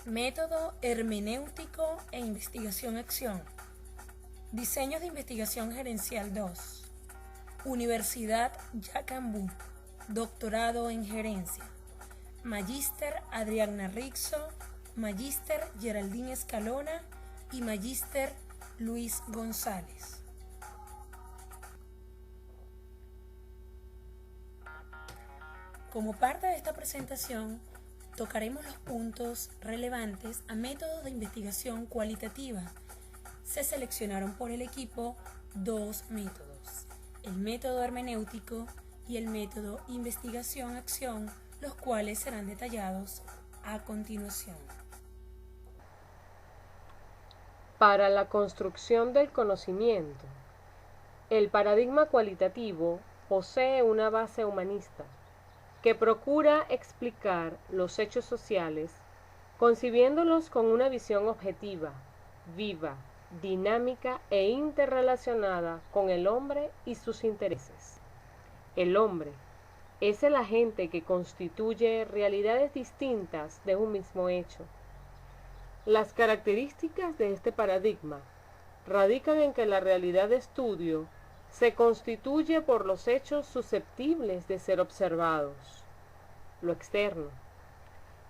Método hermenéutico e investigación-acción. Diseños de investigación gerencial 2. Universidad Yacambú. Doctorado en gerencia. Magíster Adriana Rixo, Magíster Geraldine Escalona y Magíster Luis González. Como parte de esta presentación, tocaremos los puntos relevantes a métodos de investigación cualitativa. Se seleccionaron por el equipo dos métodos, el método hermenéutico y el método investigación-acción, los cuales serán detallados a continuación. Para la construcción del conocimiento, el paradigma cualitativo posee una base humanista que procura explicar los hechos sociales, concibiéndolos con una visión objetiva, viva, dinámica e interrelacionada con el hombre y sus intereses. El hombre es el agente que constituye realidades distintas de un mismo hecho. Las características de este paradigma radican en que la realidad de estudio se constituye por los hechos susceptibles de ser observados, lo externo,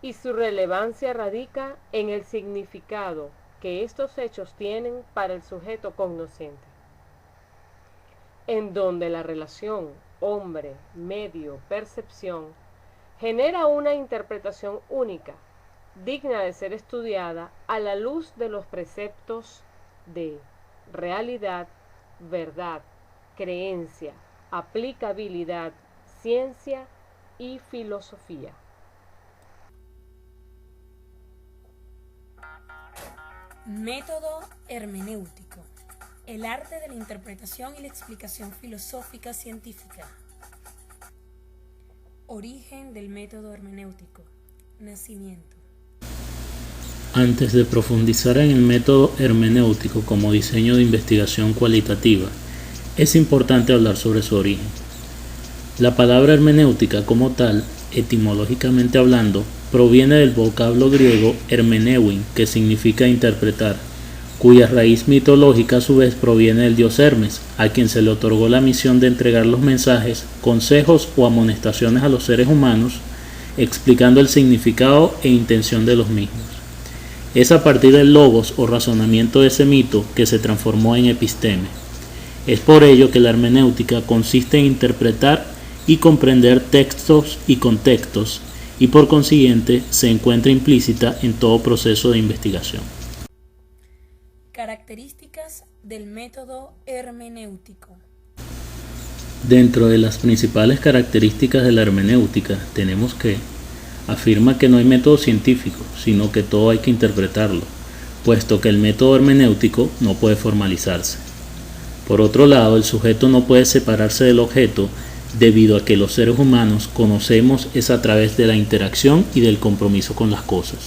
y su relevancia radica en el significado que estos hechos tienen para el sujeto cognoscente, en donde la relación hombre-medio-percepción genera una interpretación única, digna de ser estudiada a la luz de los preceptos de realidad, verdad, creencia, aplicabilidad, ciencia y filosofía. Método hermenéutico. El arte de la interpretación y la explicación filosófica científica. Origen del método hermenéutico. Nacimiento. Antes de profundizar en el método hermenéutico como diseño de investigación cualitativa, es importante hablar sobre su origen. La palabra hermenéutica como tal, etimológicamente hablando, proviene del vocablo griego hermeneuin, que significa interpretar, cuya raíz mitológica a su vez proviene del dios Hermes, a quien se le otorgó la misión de entregar los mensajes, consejos o amonestaciones a los seres humanos, explicando el significado e intención de los mismos. Es a partir del logos o razonamiento de ese mito que se transformó en episteme. Es por ello que la hermenéutica consiste en interpretar y comprender textos y contextos, y por consiguiente se encuentra implícita en todo proceso de investigación. Características del método hermenéutico. Dentro de las principales características de la hermenéutica tenemos que afirma que no hay método científico, sino que todo hay que interpretarlo, puesto que el método hermenéutico no puede formalizarse. Por otro lado, el sujeto no puede separarse del objeto debido a que los seres humanos conocemos es a través de la interacción y del compromiso con las cosas.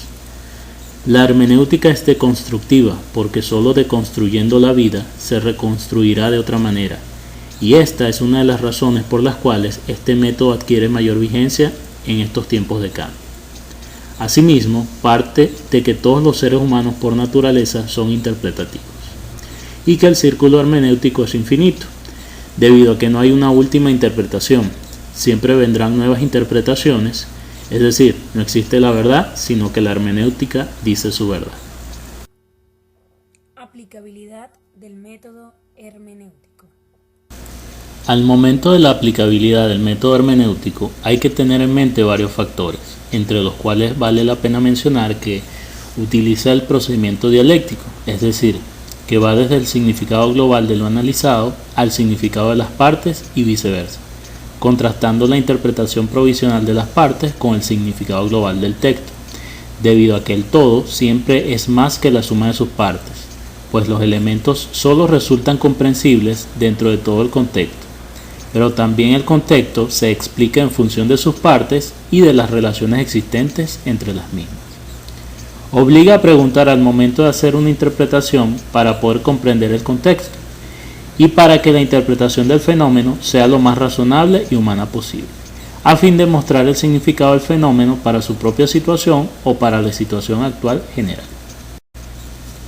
La hermenéutica es deconstructiva porque solo deconstruyendo la vida se reconstruirá de otra manera, y esta es una de las razones por las cuales este método adquiere mayor vigencia en estos tiempos de cambio. Asimismo, parte de que todos los seres humanos por naturaleza son interpretativos, y que el círculo hermenéutico es infinito, debido a que no hay una última interpretación, siempre vendrán nuevas interpretaciones, es decir, no existe la verdad, sino que la hermenéutica dice su verdad. Aplicabilidad del método hermenéutico. Al momento de la aplicabilidad del método hermenéutico hay que tener en mente varios factores, entre los cuales vale la pena mencionar que utiliza el procedimiento dialéctico, es decir, que va desde el significado global de lo analizado al significado de las partes y viceversa, contrastando la interpretación provisional de las partes con el significado global del texto, debido a que el todo siempre es más que la suma de sus partes, pues los elementos solo resultan comprensibles dentro de todo el contexto, pero también el contexto se explica en función de sus partes y de las relaciones existentes entre las mismas. Obliga a preguntar al momento de hacer una interpretación para poder comprender el contexto y para que la interpretación del fenómeno sea lo más razonable y humana posible. a fin de mostrar el significado del fenómeno para su propia situación o para la situación actual general.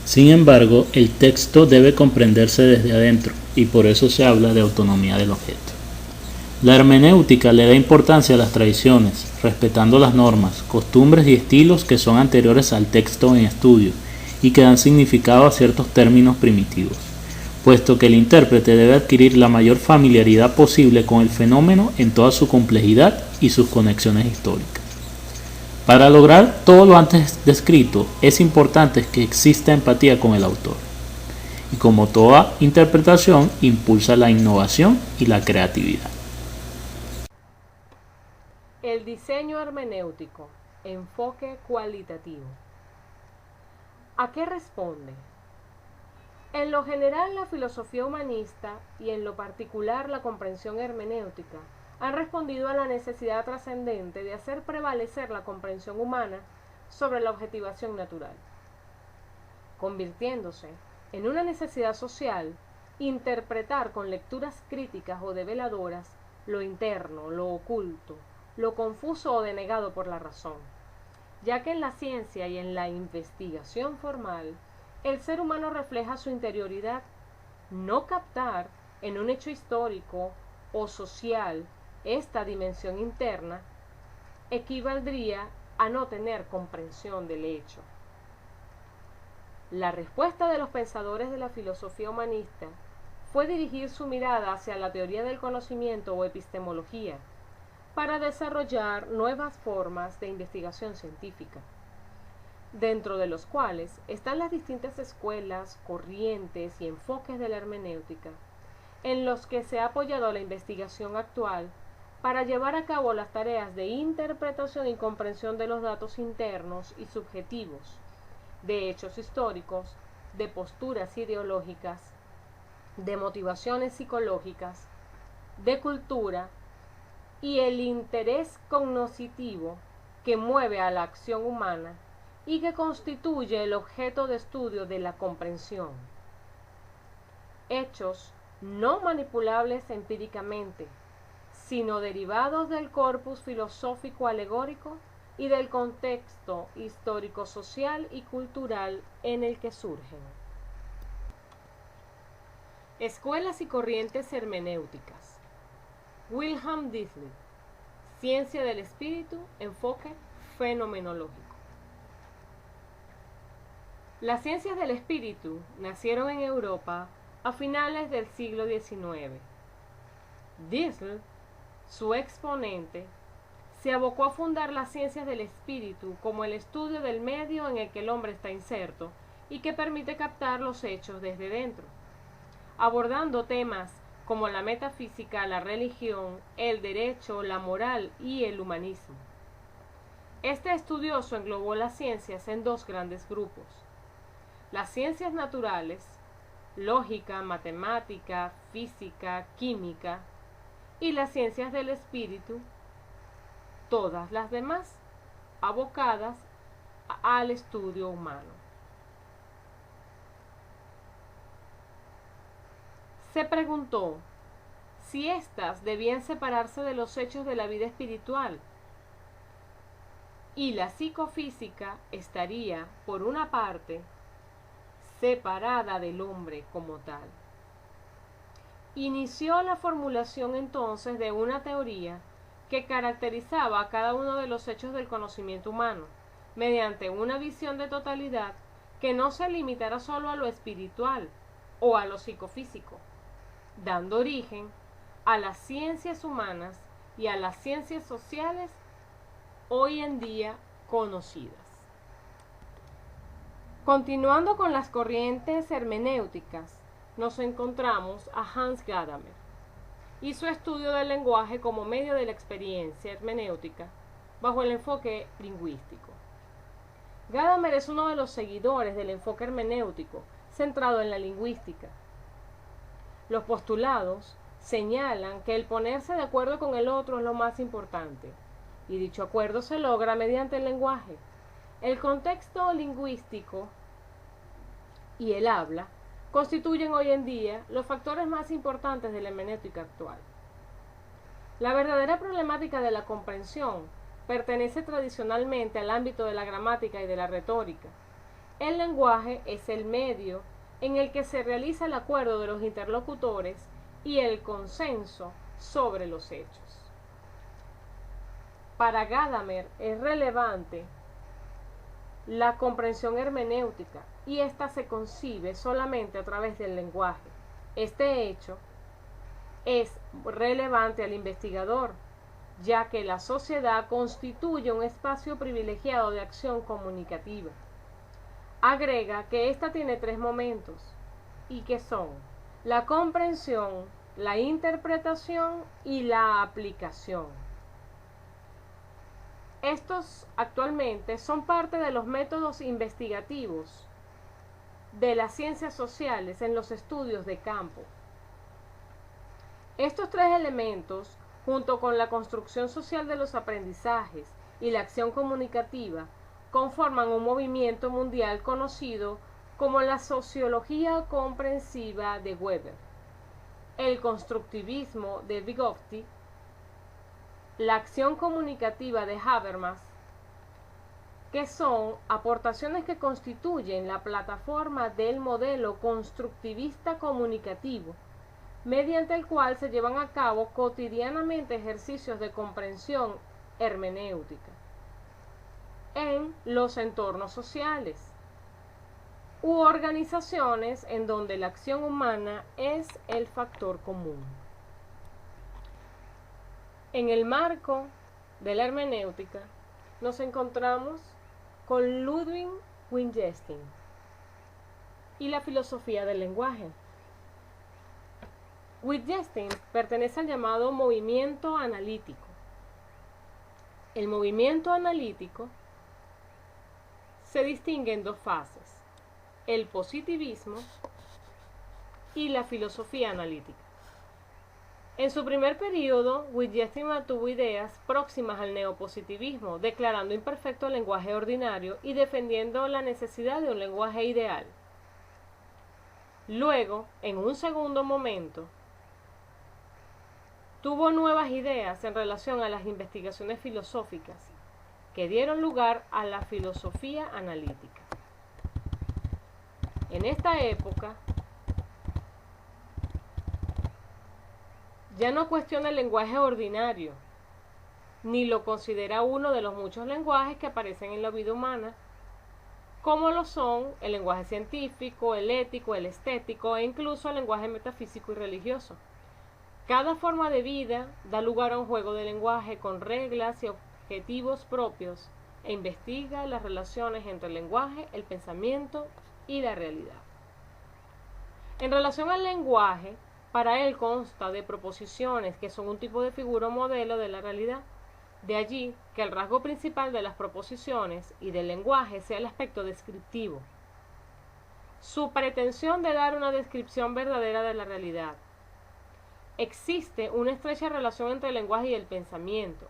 Sin embargo, el texto debe comprenderse desde adentro, y por eso se habla de autonomía del objeto. La hermenéutica le da importancia a las tradiciones, respetando las normas, costumbres y estilos que son anteriores al texto en estudio y que dan significado a ciertos términos primitivos, puesto que el intérprete debe adquirir la mayor familiaridad posible con el fenómeno en toda su complejidad y sus conexiones históricas. Para lograr todo lo antes descrito, es importante que exista empatía con el autor, y como toda interpretación, impulsa la innovación y la creatividad. El diseño hermenéutico, enfoque cualitativo. ¿A qué responde? En lo general, la filosofía humanista y en lo particular la comprensión hermenéutica han respondido a la necesidad trascendente de hacer prevalecer la comprensión humana sobre la objetivación natural, convirtiéndose en una necesidad social interpretar con lecturas críticas o develadoras lo interno, lo oculto, lo confuso o denegado por la razón, ya que en la ciencia y en la investigación formal, el ser humano refleja su interioridad. No captar en un hecho histórico o social esta dimensión interna equivaldría a no tener comprensión del hecho. La respuesta de los pensadores de la filosofía humanista fue dirigir su mirada hacia la teoría del conocimiento o epistemología, para desarrollar nuevas formas de investigación científica, dentro de los cuales están las distintas escuelas, corrientes y enfoques de la hermenéutica, en los que se ha apoyado la investigación actual para llevar a cabo las tareas de interpretación y comprensión de los datos internos y subjetivos, de hechos históricos, de posturas ideológicas, de motivaciones psicológicas, de cultura, y el interés cognoscitivo que mueve a la acción humana y que constituye el objeto de estudio de la comprensión. Hechos no manipulables empíricamente, sino derivados del corpus filosófico alegórico y del contexto histórico-social y cultural en el que surgen. Escuelas y corrientes hermenéuticas. Wilhelm Dilthey, Ciencia del Espíritu, enfoque fenomenológico. Las ciencias del espíritu nacieron en Europa a finales del siglo XIX. Dilthey, su exponente, se abocó a fundar las ciencias del espíritu como el estudio del medio en el que el hombre está inserto y que permite captar los hechos desde dentro, abordando temas como la metafísica, la religión, el derecho, la moral y el humanismo. Este estudioso englobó las ciencias en dos grandes grupos: las ciencias naturales, lógica, matemática, física, química, y las ciencias del espíritu, todas las demás abocadas al estudio humano. Se preguntó si éstas debían separarse de los hechos de la vida espiritual, y la psicofísica estaría, por una parte, separada del hombre como tal. Inició la formulación entonces de una teoría que caracterizaba a cada uno de los hechos del conocimiento humano, mediante una visión de totalidad que no se limitara solo a lo espiritual o a lo psicofísico, dando origen a las ciencias humanas y a las ciencias sociales hoy en día conocidas. Continuando con las corrientes hermenéuticas, nos encontramos a Hans Gadamer y su estudio del lenguaje como medio de la experiencia hermenéutica bajo el enfoque lingüístico. Gadamer es uno de los seguidores del enfoque hermenéutico centrado en la lingüística. Los postulados señalan que el ponerse de acuerdo con el otro es lo más importante, y dicho acuerdo se logra mediante el lenguaje. El contexto lingüístico y el habla constituyen hoy en día los factores más importantes de la hermenéutica actual. La verdadera problemática de la comprensión pertenece tradicionalmente al ámbito de la gramática y de la retórica. El lenguaje es el medio en el que se realiza el acuerdo de los interlocutores y el consenso sobre los hechos. Para Gadamer es relevante la comprensión hermenéutica y ésta se concibe solamente a través del lenguaje. Este hecho es relevante al investigador, ya que la sociedad constituye un espacio privilegiado de acción comunicativa. Agrega que ésta tiene 3 momentos, y que son la comprensión, la interpretación y la aplicación. Estos actualmente son parte de los métodos investigativos de las ciencias sociales en los estudios de campo. Estos 3 elementos, junto con la construcción social de los aprendizajes y la acción comunicativa, conforman un movimiento mundial conocido como la sociología comprensiva de Weber, el constructivismo de Vygotsky, la acción comunicativa de Habermas, que son aportaciones que constituyen la plataforma del modelo constructivista comunicativo, mediante el cual se llevan a cabo cotidianamente ejercicios de comprensión hermenéutica en los entornos sociales u organizaciones en donde la acción humana es el factor común. En el marco de la hermenéutica nos encontramos con Ludwig Wittgenstein y la filosofía del lenguaje. Wittgenstein pertenece al llamado movimiento analítico. El movimiento analítico se distingue en 2 fases: el positivismo y la filosofía analítica. En su primer periodo, Wittgenstein mantuvo ideas próximas al neopositivismo, declarando imperfecto el lenguaje ordinario y defendiendo la necesidad de un lenguaje ideal. Luego, en un segundo momento, tuvo nuevas ideas en relación a las investigaciones filosóficas que dieron lugar a la filosofía analítica. En esta época, ya no cuestiona el lenguaje ordinario, ni lo considera uno de los muchos lenguajes que aparecen en la vida humana, como lo son el lenguaje científico, el ético, el estético e incluso el lenguaje metafísico y religioso. Cada forma de vida da lugar a un juego de lenguaje con reglas y objetivos propios e investiga las relaciones entre el lenguaje, el pensamiento y la realidad. En relación al lenguaje, para él consta de proposiciones que son un tipo de figura o modelo de la realidad. De allí que el rasgo principal de las proposiciones y del lenguaje sea el aspecto descriptivo. Su pretensión de dar una descripción verdadera de la realidad. Existe una estrecha relación entre el lenguaje y el pensamiento.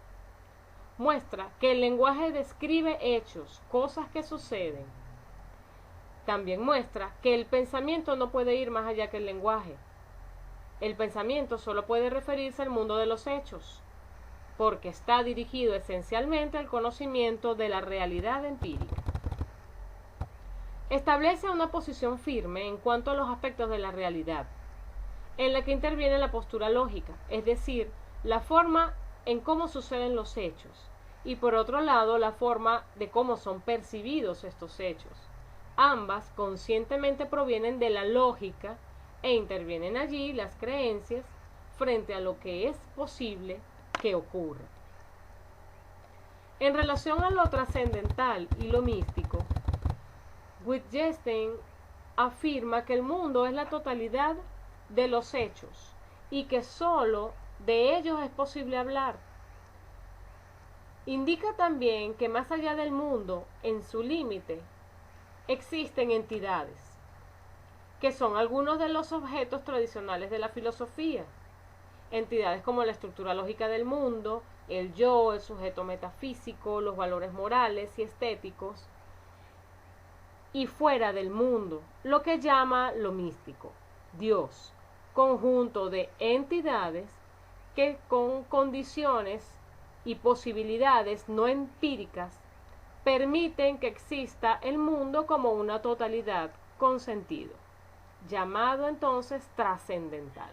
Muestra que el lenguaje describe hechos, cosas que suceden. También muestra que el pensamiento no puede ir más allá que el lenguaje. El pensamiento solo puede referirse al mundo de los hechos, porque está dirigido esencialmente al conocimiento de la realidad empírica. Establece una posición firme en cuanto a los aspectos de la realidad, en la que interviene la postura lógica, es decir, la forma en cómo suceden los hechos, y por otro lado la forma de cómo son percibidos estos hechos. Ambas conscientemente provienen de la lógica e intervienen allí las creencias frente a lo que es posible que ocurra. En relación a lo trascendental y lo místico, Wittgenstein afirma que el mundo es la totalidad de los hechos y que sólo de ellos es posible hablar. Indica también que más allá del mundo, en su límite, existen entidades, que son algunos de los objetos tradicionales de la filosofía. Entidades como la estructura lógica del mundo, el yo, el sujeto metafísico, los valores morales y estéticos, y fuera del mundo, lo que llama lo místico, Dios, conjunto de entidades que con condiciones y posibilidades no empíricas permiten que exista el mundo como una totalidad con sentido, llamado entonces trascendental.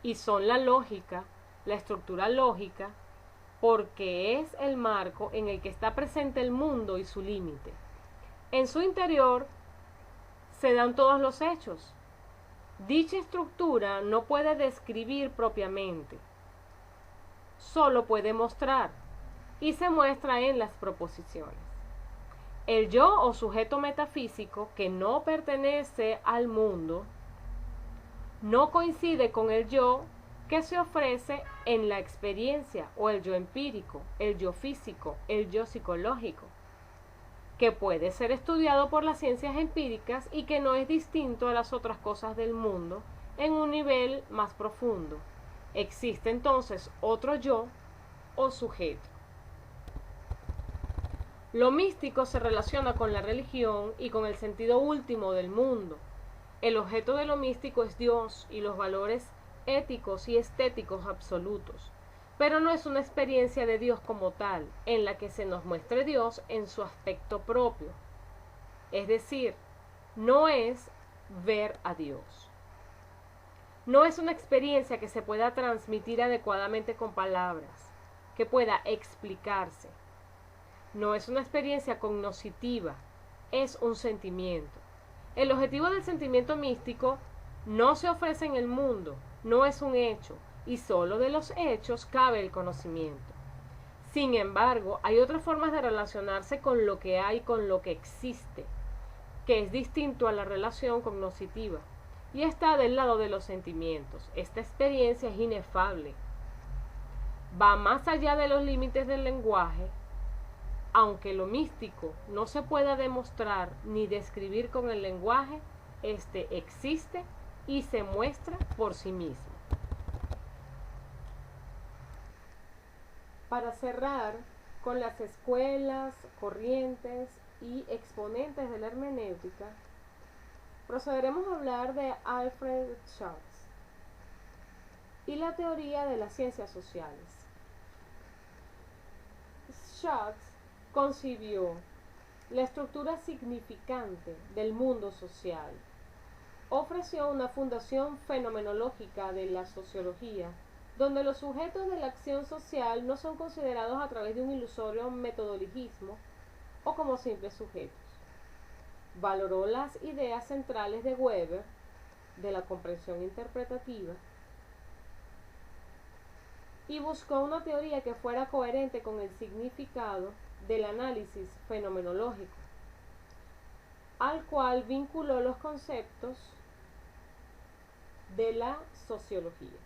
Y son la lógica, la estructura lógica, porque es el marco en el que está presente el mundo y su límite. En su interior se dan todos los hechos. Dicha estructura no puede describir propiamente, solo puede mostrar, y se muestra en las proposiciones. El yo o sujeto metafísico que no pertenece al mundo no coincide con el yo que se ofrece en la experiencia, o el yo empírico, el yo físico, el yo psicológico, que puede ser estudiado por las ciencias empíricas y que no es distinto a las otras cosas del mundo en un nivel más profundo. Existe entonces otro yo o sujeto. Lo místico se relaciona con la religión y con el sentido último del mundo. El objeto de lo místico es Dios y los valores éticos y estéticos absolutos, pero no es una experiencia de Dios como tal, en la que se nos muestre Dios en su aspecto propio. Es decir, no es ver a Dios. No es una experiencia que se pueda transmitir adecuadamente con palabras, que pueda explicarse. No es una experiencia cognoscitiva, es un sentimiento. El objetivo del sentimiento místico no se ofrece en el mundo, no es un hecho, y solo de los hechos cabe el conocimiento. Sin embargo, hay otras formas de relacionarse con lo que hay, con lo que existe, que es distinto a la relación cognoscitiva, y está del lado de los sentimientos. Esta experiencia es inefable, va más allá de los límites del lenguaje. Aunque lo místico no se pueda demostrar ni describir con el lenguaje, este existe y se muestra por sí mismo. Para cerrar con las escuelas, corrientes y exponentes de la hermenéutica, procederemos a hablar de Alfred Schultz y la teoría de las ciencias sociales. Schultz concibió la estructura significante del mundo social. Ofreció una fundación fenomenológica de la sociología, donde los sujetos de la acción social no son considerados a través de un ilusorio metodologismo o como simples sujetos. Valoró las ideas centrales de Weber, de la comprensión interpretativa, y buscó una teoría que fuera coherente con el significado del análisis fenomenológico, al cual vinculó los conceptos de la sociología.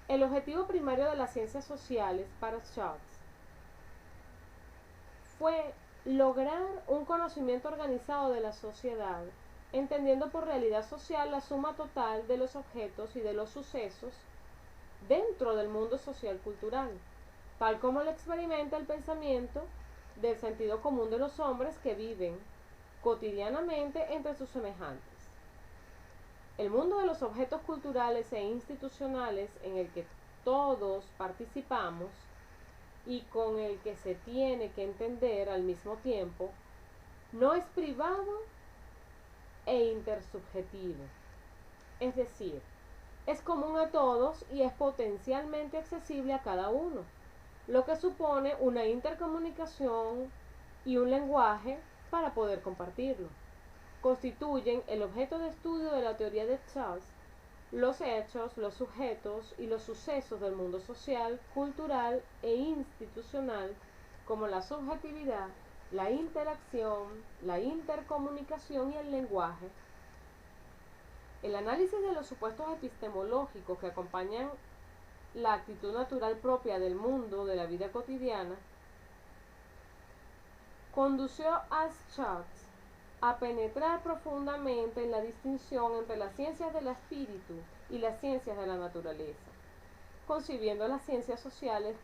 El objetivo primario de las ciencias sociales para Schultz fue lograr un conocimiento organizado de la sociedad, entendiendo por realidad social la suma total de los objetos y de los sucesos dentro del mundo social cultural, tal como lo experimenta el pensamiento del sentido común de los hombres que viven cotidianamente entre sus semejantes. El mundo de los objetos culturales e institucionales en el que todos participamos y con el que se tiene que entender al mismo tiempo, no es privado e intersubjetivo, es decir, es común a todos y es potencialmente accesible a cada uno, lo que supone una intercomunicación y un lenguaje para poder compartirlo. Constituyen el objeto de estudio de la teoría de Schultz los hechos, los sujetos y los sucesos del mundo social, cultural e institucional, como la subjetividad, la interacción, la intercomunicación y el lenguaje. El análisis de los supuestos epistemológicos que acompañan la actitud natural propia del mundo de la vida cotidiana condució a Schultz a penetrar profundamente en la distinción entre las ciencias del espíritu y las ciencias de la naturaleza, concibiendo las ciencias sociales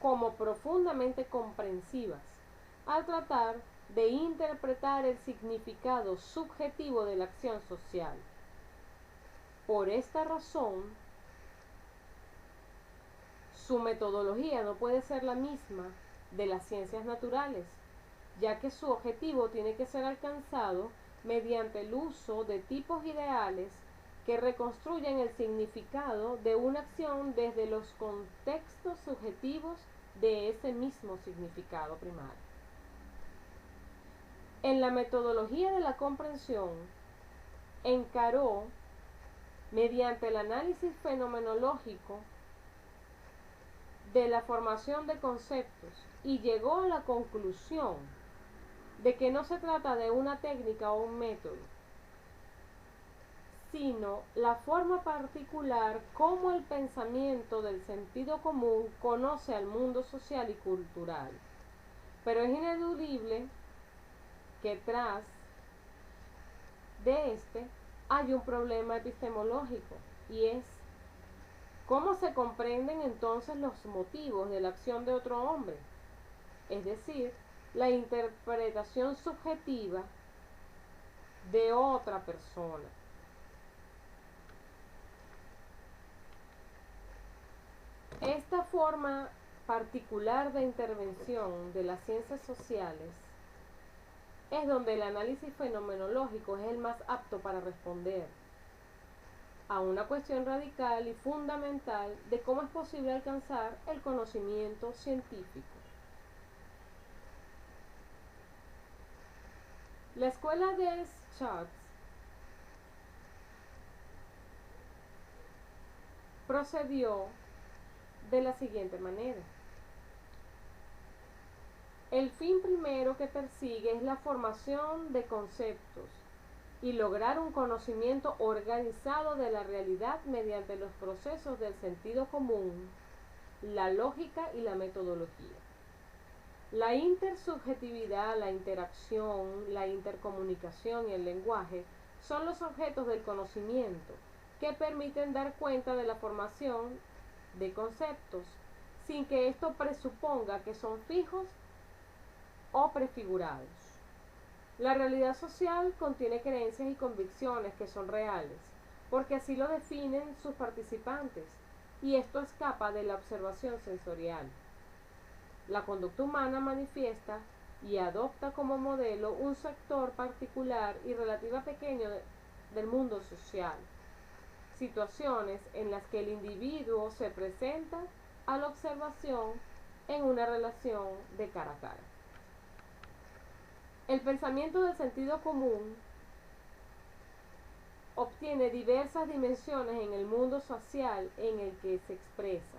como profundamente comprensivas, al tratar de interpretar el significado subjetivo de la acción social. Por esta razón, su metodología no puede ser la misma de las ciencias naturales, ya que su objetivo tiene que ser alcanzado mediante el uso de tipos ideales que reconstruyen el significado de una acción desde los contextos subjetivos de ese mismo significado primario. En la metodología de la comprensión, encaró, mediante el análisis fenomenológico de la formación de conceptos, y llegó a la conclusión de que no se trata de una técnica o un método, sino la forma particular como el pensamiento del sentido común conoce al mundo social y cultural. Pero es ineludible que tras de este hay un problema epistemológico, y es ¿cómo se comprenden entonces los motivos de la acción de otro hombre? Es decir, la interpretación subjetiva de otra persona. Esta forma particular de intervención de las ciencias sociales es donde el análisis fenomenológico es el más apto para responder a una cuestión radical y fundamental de cómo es posible alcanzar el conocimiento científico. La escuela de Schacht procedió de la siguiente manera. El fin primero que persigue es la formación de conceptos y lograr un conocimiento organizado de la realidad mediante los procesos del sentido común, la lógica y la metodología. La intersubjetividad, la interacción, la intercomunicación y el lenguaje son los objetos del conocimiento que permiten dar cuenta de la formación de conceptos sin que esto presuponga que son fijos o prefigurados. La realidad social contiene creencias y convicciones que son reales, porque así lo definen sus participantes, y esto escapa de la observación sensorial. La conducta humana manifiesta y adopta como modelo un sector particular y relativa pequeño del mundo social, situaciones en las que el individuo se presenta a la observación en una relación de cara a cara. El pensamiento del sentido común obtiene diversas dimensiones en el mundo social en el que se expresa.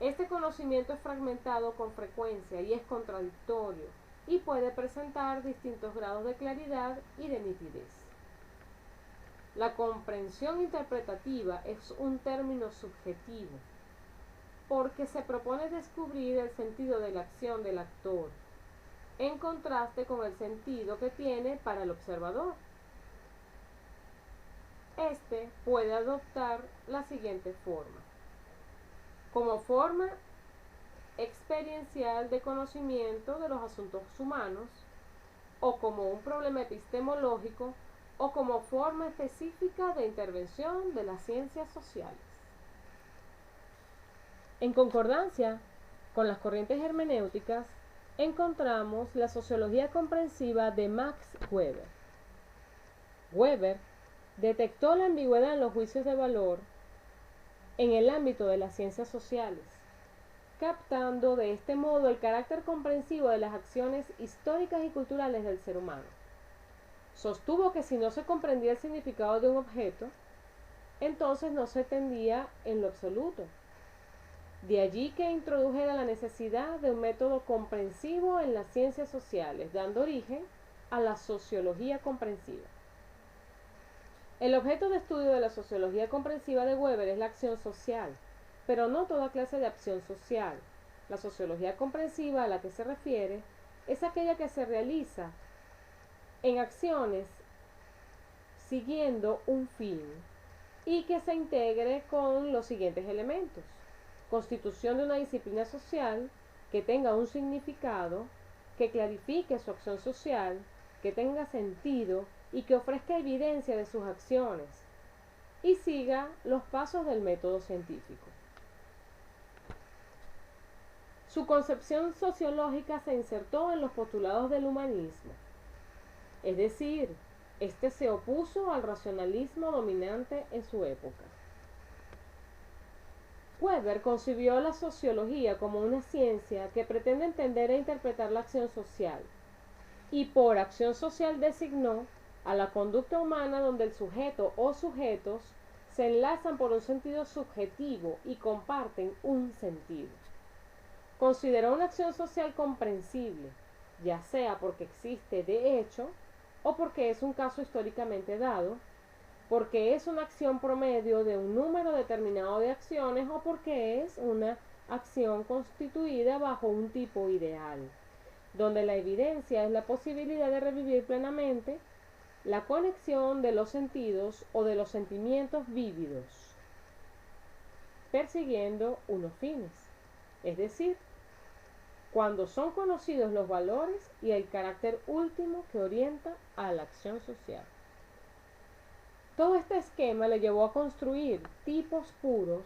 Este conocimiento es fragmentado con frecuencia y es contradictorio, y puede presentar distintos grados de claridad y de nitidez. La comprensión interpretativa es un término subjetivo, porque se propone descubrir el sentido de la acción del actor, en contraste con el sentido que tiene para el observador. Este puede adoptar la siguiente forma: como forma experiencial de conocimiento de los asuntos humanos, o como un problema epistemológico, o como forma específica de intervención de las ciencias sociales. En concordancia con las corrientes hermenéuticas, encontramos la sociología comprensiva de Max Weber. Weber detectó la ambigüedad en los juicios de valor en el ámbito de las ciencias sociales, captando de este modo el carácter comprensivo de las acciones históricas y culturales del ser humano. Sostuvo que si no se comprendía el significado de un objeto, entonces no se entendía en lo absoluto. De allí que introdujera la necesidad de un método comprensivo en las ciencias sociales, dando origen a la sociología comprensiva. El objeto de estudio de la sociología comprensiva de Weber es la acción social, pero no toda clase de acción social. La sociología comprensiva a la que se refiere es aquella que se realiza en acciones siguiendo un fin y que se integre con los siguientes elementos: constitución de una disciplina social que tenga un significado, que clarifique su acción social, que tenga sentido y que ofrezca evidencia de sus acciones, y siga los pasos del método científico. Su concepción sociológica se insertó en los postulados del humanismo, es decir, este se opuso al racionalismo dominante en su época. Weber concibió la sociología como una ciencia que pretende entender e interpretar la acción social, y por acción social designó a la conducta humana donde el sujeto o sujetos se enlazan por un sentido subjetivo y comparten un sentido. Consideró una acción social comprensible, ya sea porque existe de hecho o porque es un caso históricamente dado, porque es una acción promedio de un número determinado de acciones o porque es una acción constituida bajo un tipo ideal, donde la evidencia es la posibilidad de revivir plenamente la conexión de los sentidos o de los sentimientos vívidos, persiguiendo unos fines, es decir, cuando son conocidos los valores y el carácter último que orienta a la acción social. Todo este esquema le llevó a construir tipos puros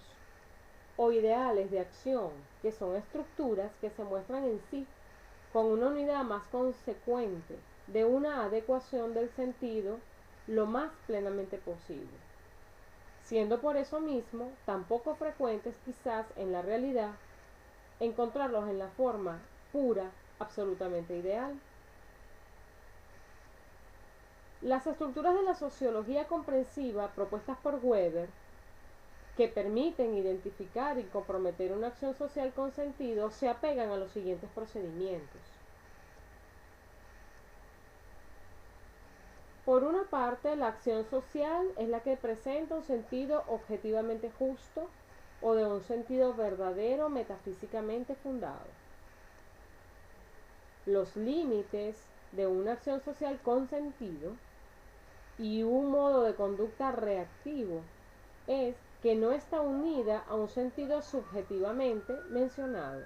o ideales de acción, que son estructuras que se muestran en sí con una unidad más consecuente de una adecuación del sentido lo más plenamente posible, siendo por eso mismo tan poco frecuentes quizás en la realidad encontrarlos en la forma pura, absolutamente ideal. Las estructuras de la sociología comprensiva propuestas por Weber, que permiten identificar y comprometer una acción social con sentido, se apegan a los siguientes procedimientos. Por una parte, la acción social es la que presenta un sentido objetivamente justo o de un sentido verdadero metafísicamente fundado. Los límites de una acción social con sentido y un modo de conducta reactivo es que no está unida a un sentido subjetivamente mencionado.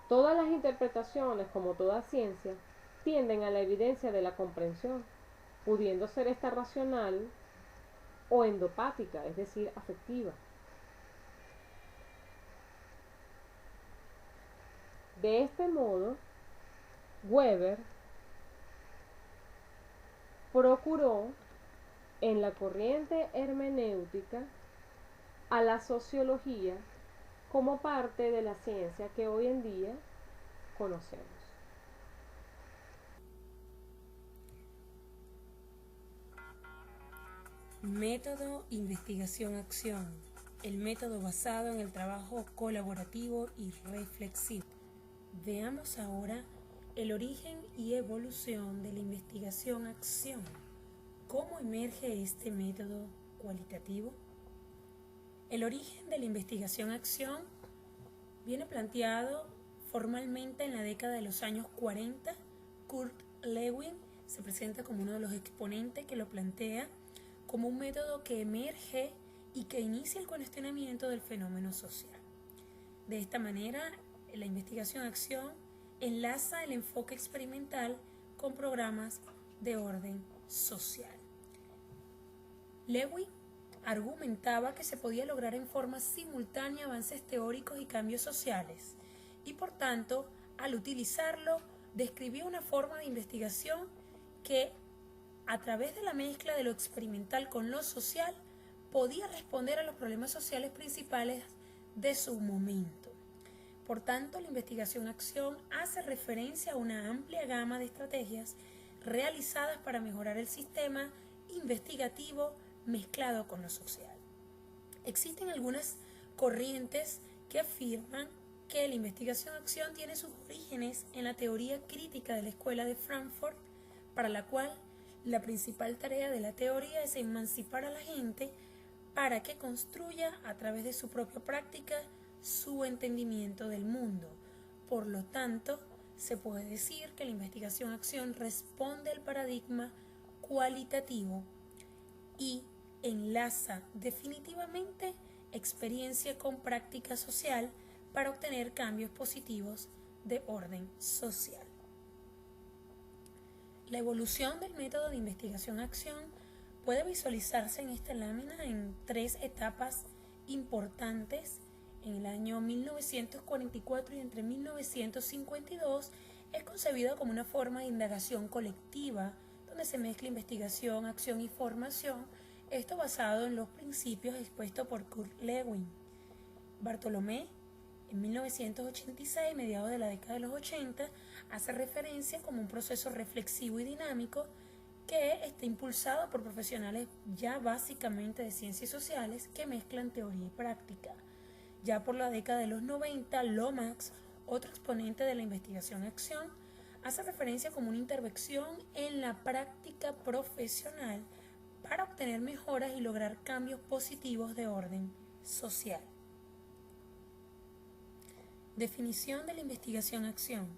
Todas las interpretaciones, como toda ciencia, tienden a la evidencia de la comprensión, pudiendo ser esta racional o endopática, es decir, afectiva. De este modo, Weber procuró en la corriente hermenéutica a la sociología como parte de la ciencia que hoy en día conocemos. Método investigación-acción. El método basado en el trabajo colaborativo y reflexivo. Veamos ahora el origen y evolución de la investigación-acción. ¿Cómo emerge este método cualitativo? El origen de la investigación-acción viene planteado formalmente en la década de los años 40. Kurt Lewin se presenta como uno de los exponentes que lo plantea como un método que emerge y que inicia el cuestionamiento del fenómeno social. De esta manera, la investigación-acción enlaza el enfoque experimental con programas de orden social. Lewin argumentaba que se podía lograr en forma simultánea avances teóricos y cambios sociales, y por tanto, al utilizarlo, describió una forma de investigación que, a través de la mezcla de lo experimental con lo social, podía responder a los problemas sociales principales de su momento. Por tanto, la investigación-acción hace referencia a una amplia gama de estrategias realizadas para mejorar el sistema investigativo mezclado con lo social. Existen algunas corrientes que afirman que la investigación-acción tiene sus orígenes en la teoría crítica de la Escuela de Frankfurt, para la cual la principal tarea de la teoría es emancipar a la gente para que construya a través de su propia práctica su entendimiento del mundo. Por lo tanto, se puede decir que la investigación-acción responde al paradigma cualitativo y enlaza definitivamente experiencia con práctica social para obtener cambios positivos de orden social. La evolución del método de investigación-acción puede visualizarse en esta lámina en 3 etapas importantes. En el año 1944 y entre 1952 es concebida como una forma de indagación colectiva, donde se mezcla investigación, acción y formación, esto basado en los principios expuestos por Kurt Lewin. Bartolomé, en 1986, mediados de la década de los 80, hace referencia como un proceso reflexivo y dinámico que está impulsado por profesionales ya básicamente de ciencias sociales que mezclan teoría y práctica. Ya por la década de los 90, Lomax, otro exponente de la investigación-acción, hace referencia como una intervención en la práctica profesional para obtener mejoras y lograr cambios positivos de orden social. Definición de la investigación-acción.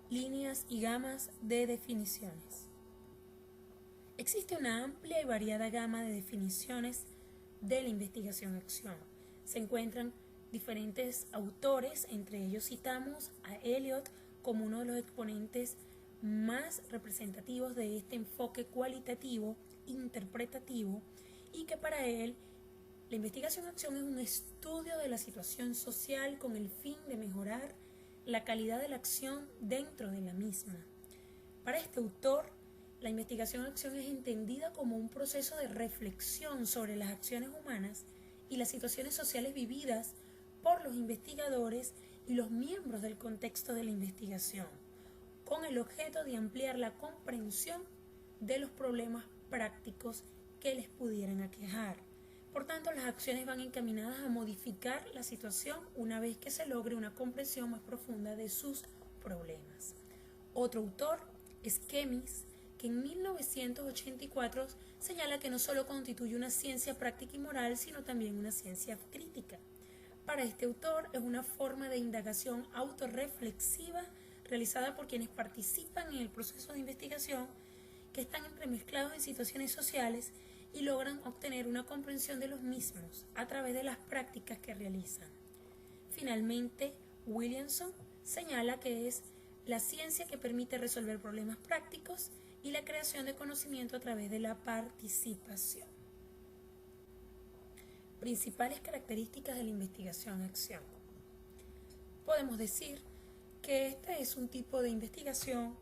Líneas y gamas de definiciones. Existe una amplia y variada gama de definiciones de la investigación-acción. Se encuentran diferentes autores, entre ellos citamos a Eliot como uno de los exponentes más representativos de este enfoque cualitativo, interpretativo, y que para él la investigación-acción es un estudio de la situación social con el fin de mejorar la calidad de la acción dentro de la misma. Para este autor, la investigación-acción es entendida como un proceso de reflexión sobre las acciones humanas y las situaciones sociales vividas por los investigadores y los miembros del contexto de la investigación, con el objeto de ampliar la comprensión de los problemas prácticos que les pudieran aquejar. Por tanto, las acciones van encaminadas a modificar la situación una vez que se logre una comprensión más profunda de sus problemas. Otro autor es Kemis, que en 1984 señala que no solo constituye una ciencia práctica y moral, sino también una ciencia crítica. Para este autor es una forma de indagación autorreflexiva realizada por quienes participan en el proceso de investigación, que están entremezclados en situaciones sociales y logran obtener una comprensión de los mismos a través de las prácticas que realizan. Finalmente, Williamson señala que es la ciencia que permite resolver problemas prácticos y la creación de conocimiento a través de la participación. Principales características de la investigación-acción. Podemos decir que este es un tipo de investigación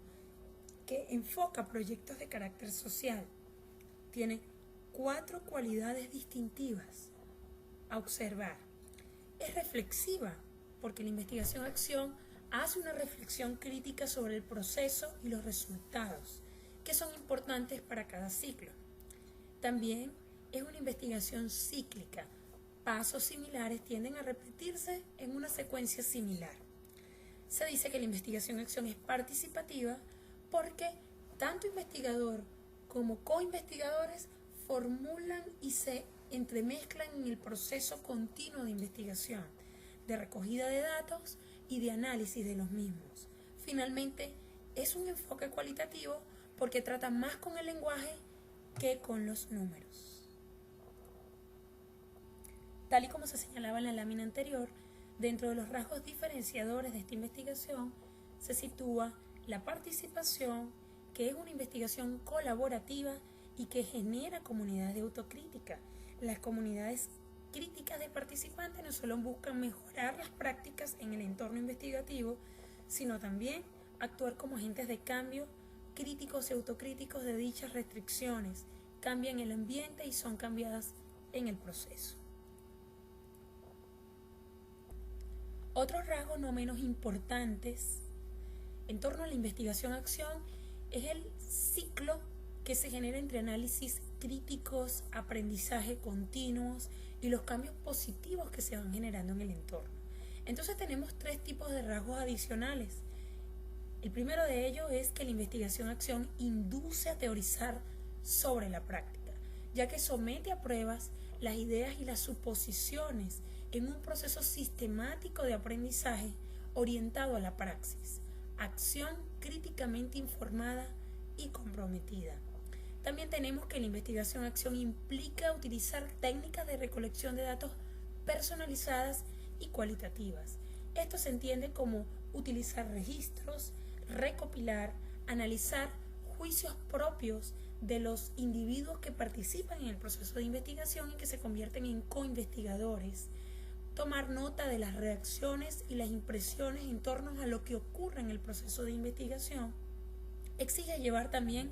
que enfoca proyectos de carácter social. Tiene 4 cualidades distintivas a observar. Es reflexiva, porque la investigación-acción hace una reflexión crítica sobre el proceso y los resultados, que son importantes para cada ciclo. También es una investigación cíclica. Pasos similares tienden a repetirse en una secuencia similar. Se dice que la investigación-acción es participativa porque tanto investigador como co-investigadores formulan y se entremezclan en el proceso continuo de investigación, de recogida de datos y de análisis de los mismos. Finalmente, es un enfoque cualitativo porque trata más con el lenguaje que con los números. Tal y como se señalaba en la lámina anterior, dentro de los rasgos diferenciadores de esta investigación se sitúa la participación, que es una investigación colaborativa y que genera comunidades de autocrítica. Las comunidades críticas de participantes no solo buscan mejorar las prácticas en el entorno investigativo, sino también actuar como agentes de cambio, críticos y autocríticos de dichas restricciones, cambian el ambiente y son cambiadas en el proceso. Otros rasgos no menos importantes en torno a la investigación-acción es el ciclo que se genera entre análisis críticos, aprendizaje continuos y los cambios positivos que se van generando en el entorno. Entonces tenemos 3 tipos de rasgos adicionales. El primero de ellos es que la investigación-acción induce a teorizar sobre la práctica, ya que somete a pruebas las ideas y las suposiciones en un proceso sistemático de aprendizaje orientado a la praxis, acción críticamente informada y comprometida. También tenemos que la investigación-acción implica utilizar técnicas de recolección de datos personalizadas y cualitativas. Esto se entiende como utilizar registros, recopilar, analizar juicios propios de los individuos que participan en el proceso de investigación y que se convierten en coinvestigadores, tomar nota de las reacciones y las impresiones en torno a lo que ocurre en el proceso de investigación, exige llevar también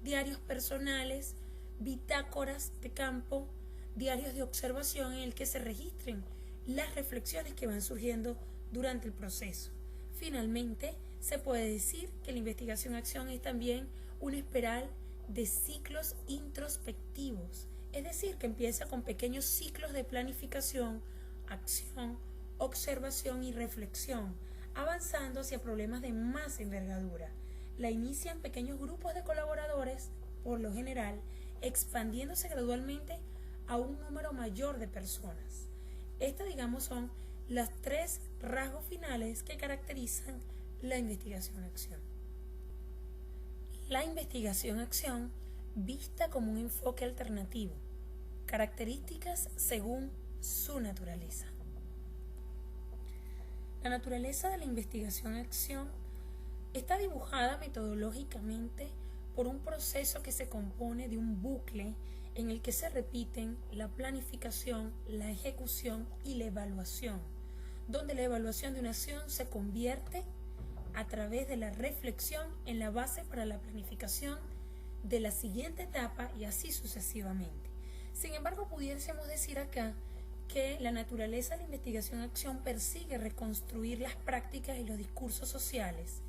diarios personales, bitácoras de campo, diarios de observación en el que se registren las reflexiones que van surgiendo durante el proceso. Finalmente, se puede decir que la investigación-acción es también una espiral de ciclos introspectivos, es decir, que empieza con pequeños ciclos de planificación, acción, observación y reflexión, avanzando hacia problemas de más envergadura. La inician pequeños grupos de colaboradores, por lo general, expandiéndose gradualmente a un número mayor de personas. Estas, son los 3 rasgos finales que caracterizan la investigación-acción. La investigación-acción vista como un enfoque alternativo, características según su naturaleza. La naturaleza de la investigación-acción está dibujada metodológicamente por un proceso que se compone de un bucle en el que se repiten la planificación, la ejecución y la evaluación, donde la evaluación de una acción se convierte a través de la reflexión en la base para la planificación de la siguiente etapa y así sucesivamente. Sin embargo, pudiésemos decir acá que la naturaleza de la investigación-acción persigue reconstruir las prácticas y los discursos sociales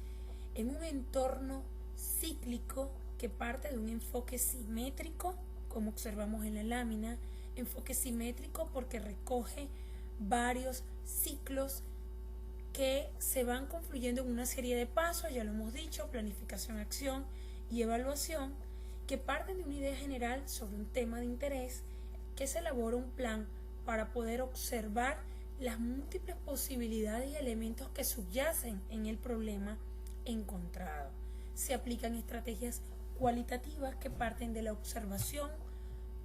en un entorno cíclico que parte de un enfoque simétrico, como observamos en la lámina, enfoque simétrico porque recoge varios ciclos que se van confluyendo en una serie de pasos, ya lo hemos dicho, planificación, acción y evaluación, que parten de una idea general sobre un tema de interés, que se elabora un plan para poder observar las múltiples posibilidades y elementos que subyacen en el problema encontrado. Se aplican estrategias cualitativas que parten de la observación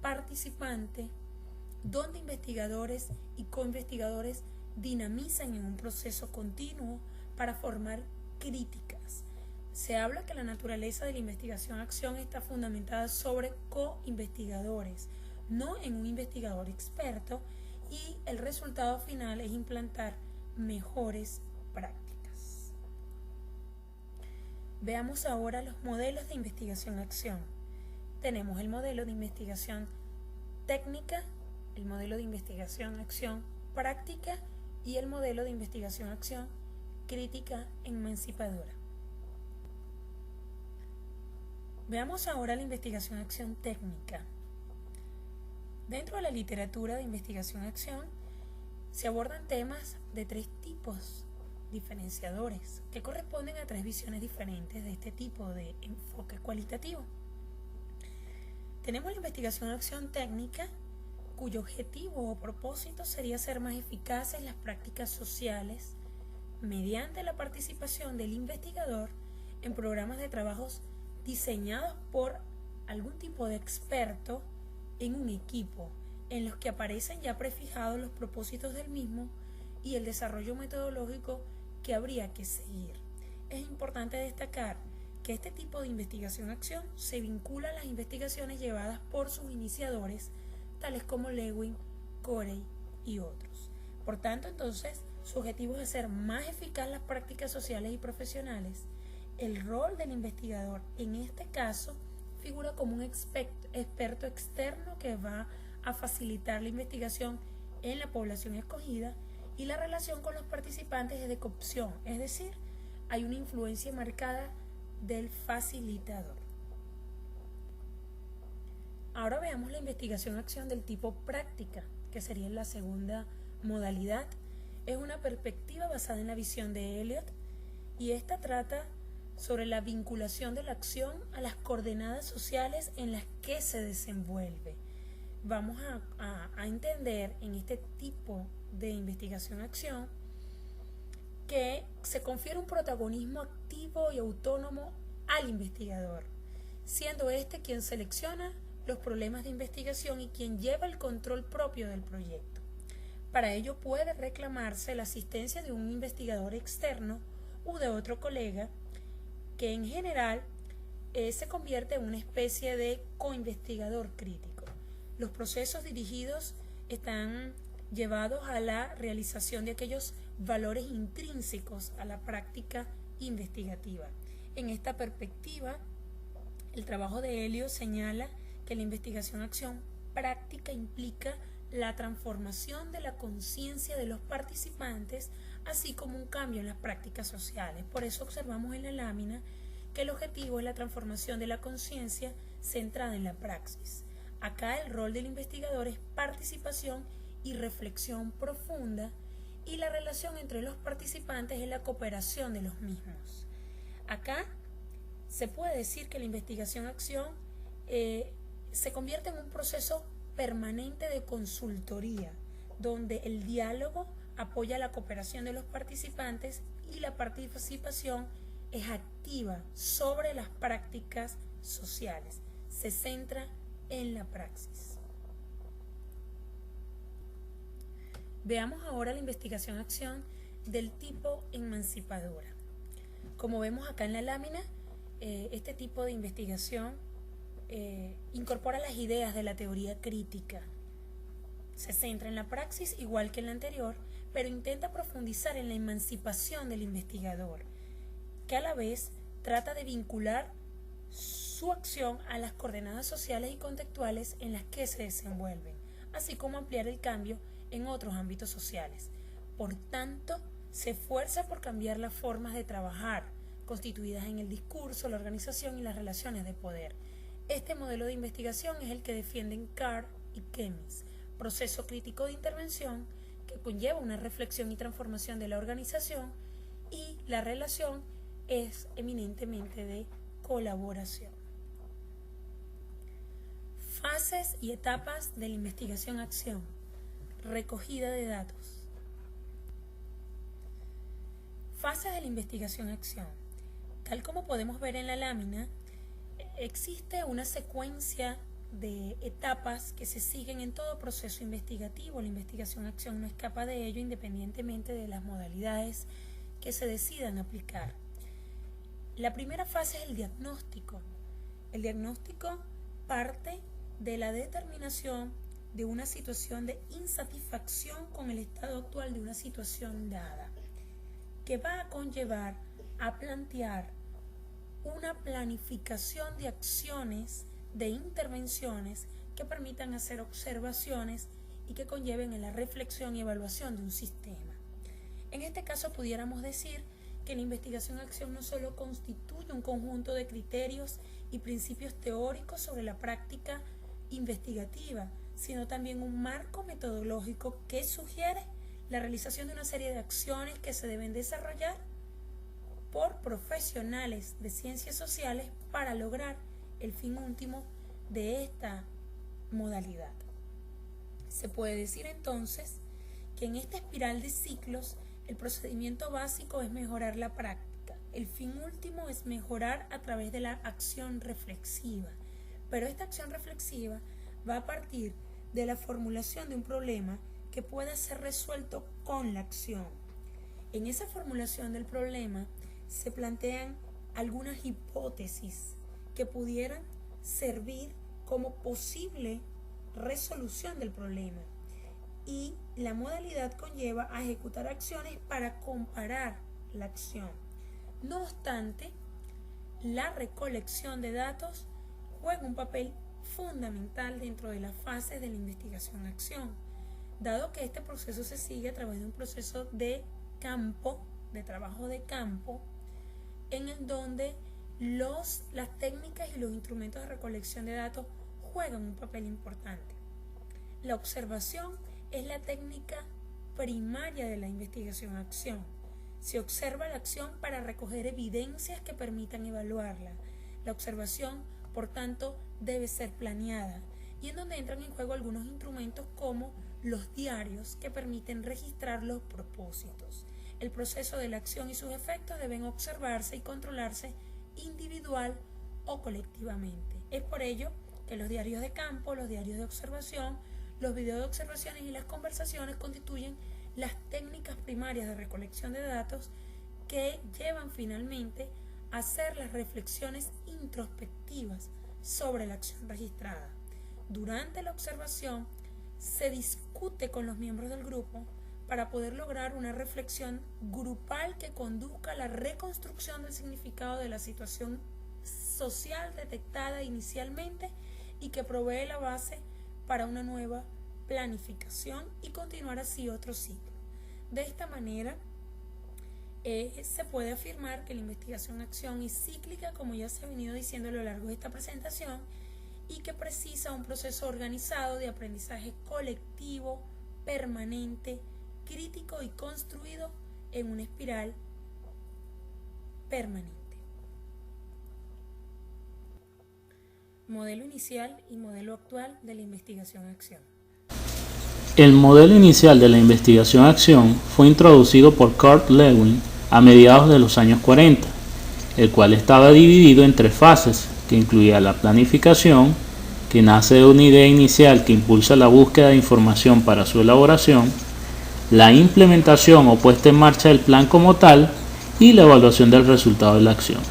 participante, donde investigadores y coinvestigadores dinamizan en un proceso continuo para formar críticas. Se habla que la naturaleza de la investigación-acción está fundamentada sobre co-investigadores, no en un investigador experto, y el resultado final es implantar mejores prácticas. Veamos ahora los modelos de investigación-acción. Tenemos el modelo de investigación técnica, el modelo de investigación-acción práctica y el modelo de investigación-acción crítica emancipadora. Veamos ahora la investigación-acción técnica. Dentro de la literatura de investigación-acción se abordan temas de 3 tipos diferenciadores que corresponden a 3 visiones diferentes de este tipo de enfoque cualitativo. Tenemos la investigación-acción técnica, cuyo objetivo o propósito sería hacer más eficaces las prácticas sociales mediante la participación del investigador en programas de trabajos diseñados por algún tipo de experto en un equipo, en los que aparecen ya prefijados los propósitos del mismo y el desarrollo metodológico que habría que seguir. Es importante destacar que este tipo de investigación-acción se vincula a las investigaciones llevadas por sus iniciadores, tales como Lewin, Corey y otros. Por tanto, entonces, su objetivo es hacer más eficaz las prácticas sociales y profesionales. El rol del investigador, en este caso, figura como un experto externo que va a facilitar la investigación en la población escogida, y la relación con los participantes es de coopción, es decir, hay una influencia marcada del facilitador. Ahora veamos la investigación-acción del tipo práctica, que sería la segunda modalidad. Es una perspectiva basada en la visión de Eliot, y esta trata sobre la vinculación de la acción a las coordenadas sociales en las que se desenvuelve. Vamos a entender en este tipo de investigación-acción que se confiere un protagonismo activo y autónomo al investigador, siendo este quien selecciona los problemas de investigación y quien lleva el control propio del proyecto. Para ello puede reclamarse la asistencia de un investigador externo u de otro colega, que en general se convierte en una especie de coinvestigador crítico. Los procesos dirigidos están llevados a la realización de aquellos valores intrínsecos a la práctica investigativa. En esta perspectiva, el trabajo de Elliot señala que la investigación-acción práctica implica la transformación de la conciencia de los participantes, así como un cambio en las prácticas sociales. Por eso observamos en la lámina que el objetivo es la transformación de la conciencia centrada en la praxis. Acá el rol del investigador es participación y reflexión profunda, y la relación entre los participantes es la cooperación de los mismos. Acá se puede decir que la investigación-acción se convierte en un proceso permanente de consultoría, donde el diálogo apoya la cooperación de los participantes y la participación es activa sobre las prácticas sociales. Se centra en la praxis. Veamos ahora la investigación-acción del tipo emancipadora. Como vemos acá en la lámina, este tipo de investigación incorpora las ideas de la teoría crítica. Se centra en la praxis igual que en la anterior, pero intenta profundizar en la emancipación del investigador, que a la vez trata de vincular su acción a las coordenadas sociales y contextuales en las que se desenvuelven, así como ampliar el cambio en otros ámbitos sociales. Por tanto, se esfuerza por cambiar las formas de trabajar, constituidas en el discurso, la organización y las relaciones de poder. Este modelo de investigación es el que defienden Carr y Keynes, proceso crítico de intervención que conlleva una reflexión y transformación de la organización, y la relación es eminentemente de colaboración. Fases y etapas de la investigación-acción. Recogida de datos. Fases de la investigación-acción. Tal como podemos ver en la lámina, existe una secuencia de etapas que se siguen en todo proceso investigativo. La investigación-acción no escapa de ello, independientemente de las modalidades que se decidan aplicar. La primera fase es el diagnóstico. El diagnóstico parte de la determinación de una situación de insatisfacción con el estado actual de una situación dada, que va a conllevar a plantear una planificación de acciones, de intervenciones que permitan hacer observaciones y que conlleven a la reflexión y evaluación de un sistema. En este caso pudiéramos decir que la investigación-acción no solo constituye un conjunto de criterios y principios teóricos sobre la práctica investigativa, sino también un marco metodológico que sugiere la realización de una serie de acciones que se deben desarrollar por profesionales de ciencias sociales para lograr el fin último de esta modalidad. Se puede decir entonces que en esta espiral de ciclos el procedimiento básico es mejorar la práctica. El fin último es mejorar a través de la acción reflexiva. Pero esta acción reflexiva va a partir de la formulación de un problema que pueda ser resuelto con la acción. En esa formulación del problema se plantean algunas hipótesis que pudieran servir como posible resolución del problema, y la modalidad conlleva a ejecutar acciones para comparar la acción. No obstante, la recolección de datos juega un papel fundamental dentro de las fases de la investigación-acción, dado que este proceso se sigue a través de un proceso de campo, de trabajo de campo, en el donde las técnicas y los instrumentos de recolección de datos juegan un papel importante. La observación es la técnica primaria de la investigación-acción. Se observa la acción para recoger evidencias que permitan evaluarla. La observación, por tanto, debe ser planeada, y en donde entran en juego algunos instrumentos como los diarios que permiten registrar los propósitos. El proceso de la acción y sus efectos deben observarse y controlarse individual o colectivamente. Es por ello que los diarios de campo, los diarios de observación, los videos de observaciones y las conversaciones constituyen las técnicas primarias de recolección de datos que llevan finalmente hacer las reflexiones introspectivas sobre la acción registrada. Durante la observación se discute con los miembros del grupo para poder lograr una reflexión grupal que conduzca a la reconstrucción del significado de la situación social detectada inicialmente y que provee la base para una nueva planificación y continuar así otro ciclo. De esta manera, se puede afirmar que la investigación-acción es cíclica, como ya se ha venido diciendo a lo largo de esta presentación, y que precisa un proceso organizado de aprendizaje colectivo, permanente, crítico y construido en una espiral permanente. Modelo inicial y modelo actual de la investigación-acción. El modelo inicial de la investigación-acción fue introducido por Kurt Lewin a mediados de los años 40, el cual estaba dividido en 3 fases, que incluía la planificación, que nace de una idea inicial que impulsa la búsqueda de información para su elaboración, la implementación o puesta en marcha del plan como tal y la evaluación del resultado de la acción,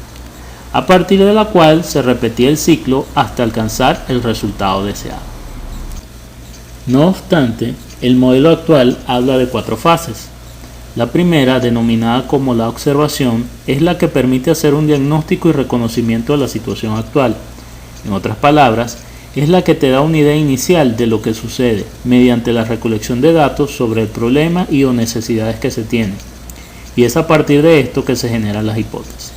a partir de la cual se repetía el ciclo hasta alcanzar el resultado deseado. No obstante, el modelo actual habla de 4 fases. La primera, denominada como la observación, es la que permite hacer un diagnóstico y reconocimiento de la situación actual. En otras palabras, es la que te da una idea inicial de lo que sucede, mediante la recolección de datos sobre el problema y o necesidades que se tienen. Y es a partir de esto que se generan las hipótesis.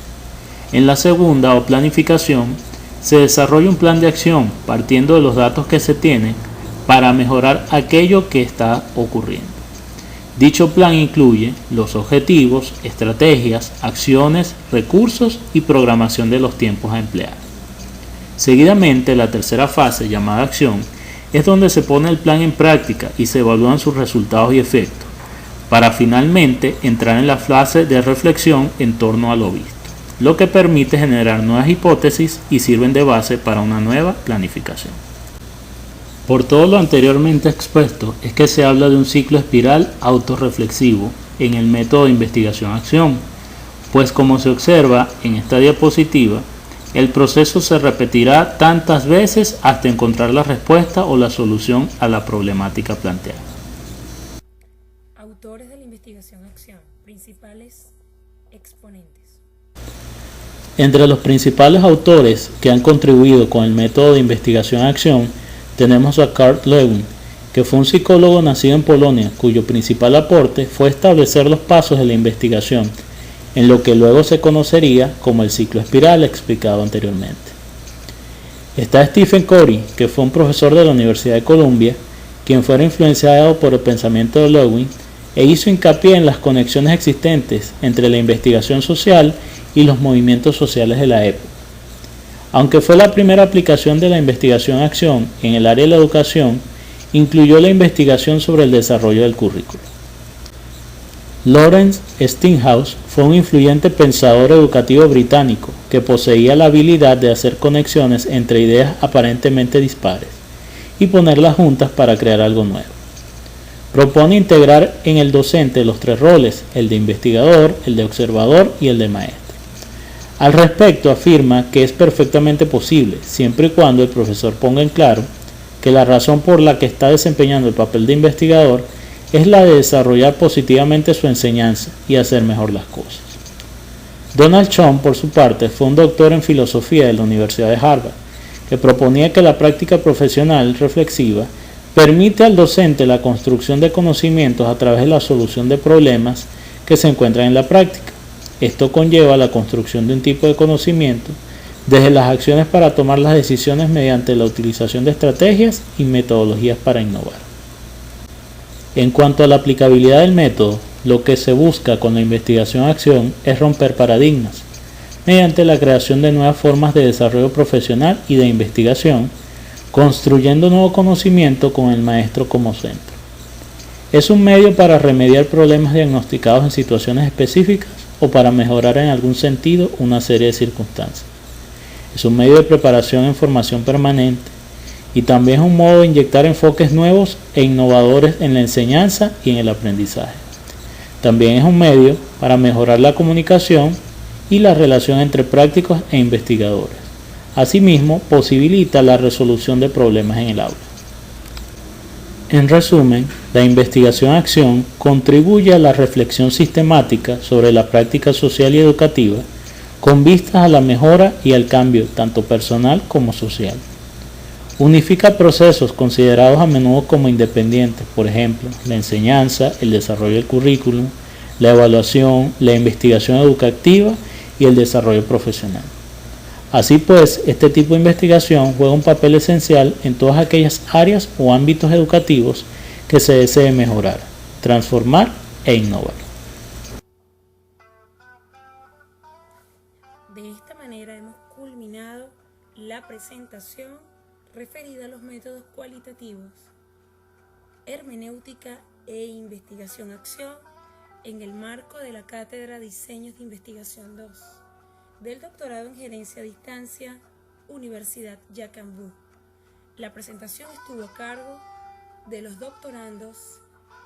En la segunda, o planificación, se desarrolla un plan de acción partiendo de los datos que se tienen para mejorar aquello que está ocurriendo. Dicho plan incluye los objetivos, estrategias, acciones, recursos y programación de los tiempos a emplear. Seguidamente, la tercera fase, llamada acción, es donde se pone el plan en práctica y se evalúan sus resultados y efectos, para finalmente entrar en la fase de reflexión en torno a lo visto, lo que permite generar nuevas hipótesis y sirven de base para una nueva planificación. Por todo lo anteriormente expuesto es que se habla de un ciclo espiral autorreflexivo en el método de investigación-acción, pues como se observa en esta diapositiva, el proceso se repetirá tantas veces hasta encontrar la respuesta o la solución a la problemática planteada. Autores de la investigación-acción, principales exponentes. Entre los principales autores que han contribuido con el método de investigación-acción tenemos a Kurt Lewin, que fue un psicólogo nacido en Polonia, cuyo principal aporte fue establecer los pasos de la investigación, en lo que luego se conocería como el ciclo espiral explicado anteriormente. Está Stephen Covey, que fue un profesor de la Universidad de Columbia, quien fuera influenciado por el pensamiento de Lewin e hizo hincapié en las conexiones existentes entre la investigación social y los movimientos sociales de la época. Aunque fue la primera aplicación de la investigación-acción en el área de la educación, incluyó la investigación sobre el desarrollo del currículo. Lawrence Steinhaus fue un influyente pensador educativo británico que poseía la habilidad de hacer conexiones entre ideas aparentemente dispares y ponerlas juntas para crear algo nuevo. Propone integrar en el docente los 3 roles, el de investigador, el de observador y el de maestro. Al respecto afirma que es perfectamente posible, siempre y cuando el profesor ponga en claro que la razón por la que está desempeñando el papel de investigador es la de desarrollar positivamente su enseñanza y hacer mejor las cosas. Donald Chong, por su parte, fue un doctor en filosofía de la Universidad de Harvard, que proponía que la práctica profesional reflexiva permite al docente la construcción de conocimientos a través de la solución de problemas que se encuentran en la práctica. Esto conlleva la construcción de un tipo de conocimiento desde las acciones para tomar las decisiones mediante la utilización de estrategias y metodologías para innovar. En cuanto a la aplicabilidad del método, lo que se busca con la investigación-acción es romper paradigmas, mediante la creación de nuevas formas de desarrollo profesional y de investigación, construyendo nuevo conocimiento con el maestro como centro. Es un medio para remediar problemas diagnosticados en situaciones específicas o para mejorar en algún sentido una serie de circunstancias. Es un medio de preparación en formación permanente y también es un modo de inyectar enfoques nuevos e innovadores en la enseñanza y en el aprendizaje. También es un medio para mejorar la comunicación y la relación entre prácticos e investigadores. Asimismo, posibilita la resolución de problemas en el aula. En resumen, la investigación-acción contribuye a la reflexión sistemática sobre la práctica social y educativa con vistas a la mejora y al cambio tanto personal como social. Unifica procesos considerados a menudo como independientes, por ejemplo, la enseñanza, el desarrollo del currículum, la evaluación, la investigación educativa y el desarrollo profesional. Así pues, este tipo de investigación juega un papel esencial en todas aquellas áreas o ámbitos educativos que se desee mejorar, transformar e innovar. De esta manera hemos culminado la presentación referida a los métodos cualitativos, hermenéutica e investigación-acción en el marco de la Cátedra Diseños de Investigación 2 del Doctorado en Gerencia a Distancia, Universidad Yacambú. La presentación estuvo a cargo de los doctorandos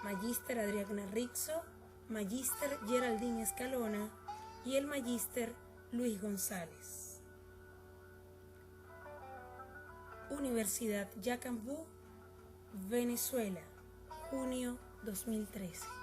Magíster Adriana Rixo, Magíster Geraldine Escalona y el Magíster Luis González. Universidad Yacambú, Venezuela, junio 2013.